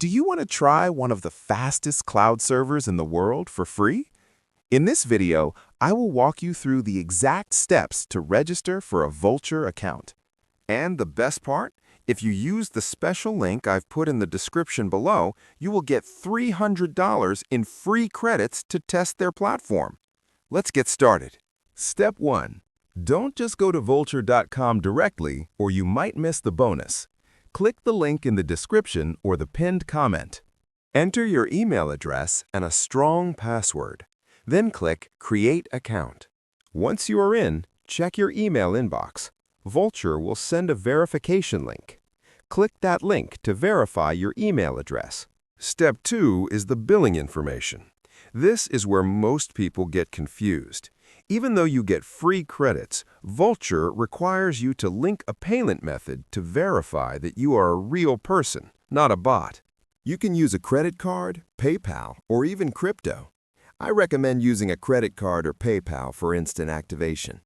Do you want to try one of the fastest cloud servers in the world for free? In this video, I will walk you through the exact steps to register for a Vultr account. And the best part? If you use the special link I've put in the description below, you will get $300 in free credits to test their platform. Let's get started. Step 1. Don't just go to vultr.com directly, or you might miss the bonus. Click the link in the description or the pinned comment. Enter your email address and a strong password. Then click Create Account. Once you are in, check your email inbox. Vultr will send a verification link. Click that link to verify your email address. Step 2 is the billing information. This is where most people get confused. Even though you get free credits, Vultr requires you to link a payment method to verify that you are a real person, not a bot. You can use a credit card, PayPal, or even crypto. I recommend using a credit card or PayPal for instant activation.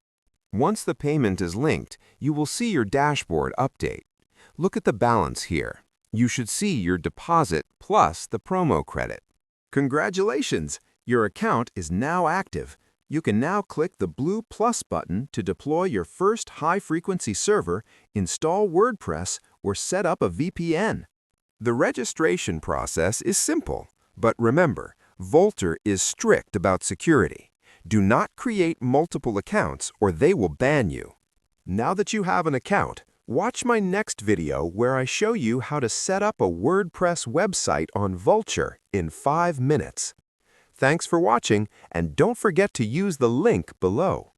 Once the payment is linked, you will see your dashboard update. Look at the balance here. You should see your deposit plus the promo credit. Congratulations! Your account is now active. You can now click the blue plus button to deploy your first high-frequency server, install WordPress, or set up a VPN. The registration process is simple, but remember, Vultr is strict about security. Do not create multiple accounts or they will ban you. Now that you have an account, watch my next video where I show you how to set up a WordPress website on Vultr in 5 minutes. Thanks for watching, and don't forget to use the link below.